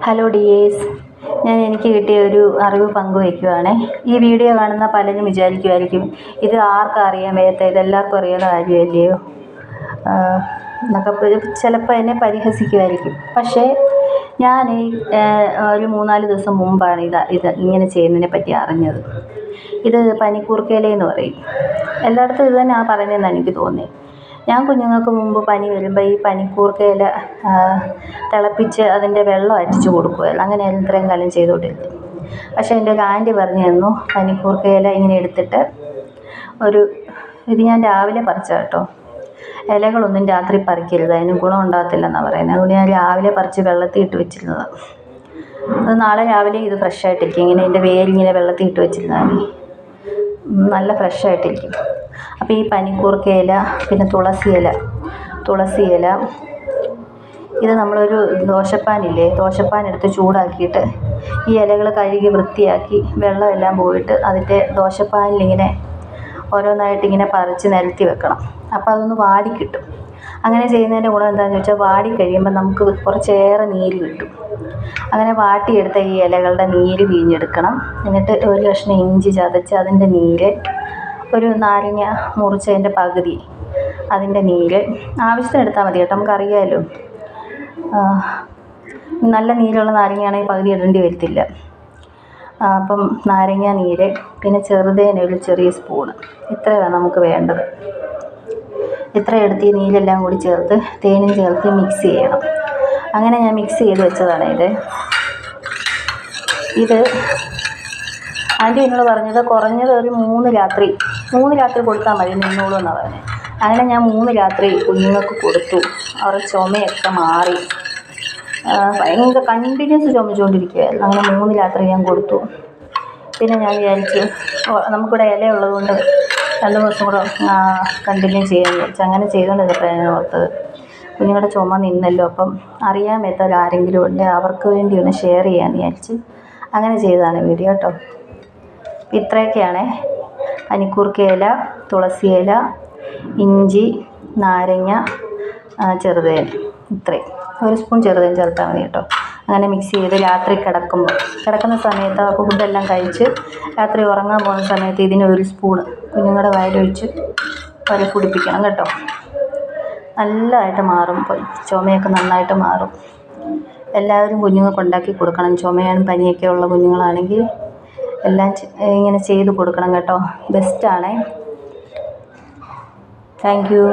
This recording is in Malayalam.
ഹലോ ഡിയേഴ്സ്, എനിക്ക് കിട്ടിയ ഒരു അറിവ് പങ്കുവയ്ക്കുവാണേ. ഈ വീഡിയോ കാണുന്ന പലരും വിചാരിക്കുമായിരിക്കും, ഇത് ആർക്കും അറിയാൻ വയ്യാത്ത, ഇതെല്ലാവർക്കും അറിയാവുന്ന കാര്യമല്ലയോ എന്നൊക്കെ ചിലപ്പോൾ എന്നെ പരിഹസിക്കുമായിരിക്കും. പക്ഷേ ഞാൻ ഒരു 3-4 ദിവസം മുമ്പാണ് ഇത് ഇങ്ങനെ ചെയ്യുന്നതിനെ പറ്റി അറിഞ്ഞത്. ഇത് പനിക്കൂർക്കയില എന്ന് പറയും. എല്ലായിടത്തും ഇത് തന്നെയാണ് പറയുന്നതെന്നാണ് എനിക്ക് തോന്നിയത്. ഞാൻ കുഞ്ഞുങ്ങൾക്ക് മുമ്പ് പനി വരുമ്പോൾ ഈ പനിക്കൂർക്കയില തിളപ്പിച്ച് അതിൻ്റെ വെള്ളം അരിച്ച് കൊടുക്കുമായിരുന്നു. അങ്ങനെയായിരുന്നു ഇത്രയും കാലം ചെയ്തുകൊണ്ടിരുന്നത്. പക്ഷേ എൻ്റെ ഒരു ആൻറ്റി പറഞ്ഞു തന്നു, പനിക്കൂർക്കയില ഇങ്ങനെ എടുത്തിട്ട് ഇത് ഞാൻ രാവിലെ പറിച്ച കേട്ടോ. ഇലകളൊന്നും രാത്രി പറിക്കരുത്, അതിന് ഗുണം ഉണ്ടാകത്തില്ലെന്നാണ് പറയുന്നത്. അതുകൊണ്ട് ഞാൻ രാവിലെ പറിച്ച് വെള്ളത്തിൽ ഇട്ട് വെച്ചിരുന്നതാണ്. അത് നാളെ രാവിലെ ഇത് ഫ്രഷായിട്ടിരിക്കും. ഇങ്ങനെ ഇതിൻ്റെ വേരിങ്ങനെ വെള്ളത്തിൽ ഇട്ട് വെച്ചിരുന്നാൽ മതി, നല്ല ഫ്രഷായിട്ടിരിക്കും. അപ്പോൾ ഈ പനിക്കൂർക്കയില, പിന്നെ തുളസിയില ഇത് നമ്മളൊരു ദോശപ്പാൻ എടുത്ത് ചൂടാക്കിയിട്ട് ഈ ഇലകൾ കഴുകി വൃത്തിയാക്കി വെള്ളമെല്ലാം പോയിട്ട് അതിൻ്റെ ദോശപ്പാനിലിങ്ങനെ ഓരോന്നായിട്ടിങ്ങനെ പറിച്ച് നിരത്തി വെക്കണം. അപ്പോൾ അതൊന്ന് വാടിക്കിട്ടും. അങ്ങനെ ചെയ്യുന്നതിൻ്റെ ഗുണം എന്താണെന്ന് ചോദിച്ചാൽ, വാടിക്കഴിയുമ്പോൾ നമുക്ക് കുറച്ചേറെ നീര് കിട്ടും. അങ്ങനെ വാട്ടിയെടുത്ത ഈ ഇലകളുടെ നീര് പിഴിഞ്ഞെടുക്കണം. എന്നിട്ട് ഒരു കഷ്ണം ഇഞ്ചി ചതച്ച് അതിൻ്റെ നീര്, ഒരു നാരങ്ങ മുറിച്ചതിൻ്റെ പകുതി അതിൻ്റെ നീര് ആവശ്യത്തിന് എടുത്താൽ മതി കേട്ടോ. നമുക്കറിയാമല്ലോ, നല്ല നീരുള്ള നാരങ്ങയാണെങ്കിൽ പകുതി ഇടേണ്ടി വരത്തില്ല. അപ്പം നാരങ്ങ നീര്, പിന്നെ ചെറുതേന ഒരു ചെറിയ സ്പൂണ്, ഇത്രയാണ് നമുക്ക് വേണ്ടത്. ഇത്ര എടുത്ത് ഈ നീരെല്ലാം കൂടി ചേർത്ത് തേനും ചേർത്ത് മിക്സ് ചെയ്യണം. അങ്ങനെ ഞാൻ മിക്സ് ചെയ്ത് വെച്ചതാണ് ഇത് ആൻറ്റി എന്നോട് പറഞ്ഞത് കുറഞ്ഞത് ഒരു 3 രാത്രി കൊടുത്താൽ മതി, നിന്നോളൂ എന്നാണ് പറഞ്ഞത്. അങ്ങനെ ഞാൻ 3 രാത്രി കുഞ്ഞുങ്ങൾക്ക് കൊടുത്തു. അവരുടെ ചുമയൊക്കെ മാറി. ഭയങ്കര കണ്ടിന്യൂസ് ചുമച്ചുകൊണ്ടിരിക്കുകയായിരുന്നു. അങ്ങനെ 3 രാത്രി ഞാൻ കൊടുത്തു. പിന്നെ ഞാൻ വിചാരിച്ചു, നമുക്കിവിടെ ഇല ഉള്ളതുകൊണ്ട് 2 ദിവസം കൂടെ കണ്ടിന്യൂ ചെയ്യാമെന്ന് വിചാരിച്ചു. അങ്ങനെ ചെയ്തുകൊണ്ടിരുന്നപ്പോൾ ഞാൻ ഓർത്തത്, കുഞ്ഞുങ്ങളുടെ ചുമ നിന്നല്ലോ, അപ്പം അറിയാൻ പറ്റാത്ത ആരെങ്കിലും ഉണ്ടെങ്കിൽ അവർക്ക് വേണ്ടി ഒന്ന് ഷെയർ ചെയ്യാമെന്ന് വിചാരിച്ച് അങ്ങനെ ചെയ്തതാണ് വീഡിയോ കേട്ടോ. ഇത്രയൊക്കെയാണേ: പനിക്കൂർക്കയില, തുളസിയില, ഇഞ്ചി, നാരങ്ങ, ചെറുതേൻ, ഇത്രയും. 1 സ്പൂൺ ചെറുതേൻ ചേർത്താൽ മതി കേട്ടോ. അങ്ങനെ മിക്സ് ചെയ്ത് രാത്രി കിടക്കുന്ന സമയത്ത്, അപ്പോൾ ഫുഡെല്ലാം കഴിച്ച് രാത്രി ഉറങ്ങാൻ പോകുന്ന സമയത്ത് ഇതിന് 1 സ്പൂണ് കുഞ്ഞുങ്ങളുടെ വായിലൊഴിച്ച് കുടിപ്പിക്കണം കേട്ടോ. നല്ലതായിട്ട് മാറും, ചുമയൊക്കെ നന്നായിട്ട് മാറും. എല്ലാവരും കുഞ്ഞുങ്ങൾക്ക് ഉണ്ടാക്കി കൊടുക്കണം. ചുമയും പനിയൊക്കെ ഉള്ള കുഞ്ഞുങ്ങളാണെങ്കിൽ എല്ലാം ഇങ്ങനെ ചെയ്ത് കൊടുക്കണം കേട്ടോ. ബെസ്റ്റാണേ. Thank U.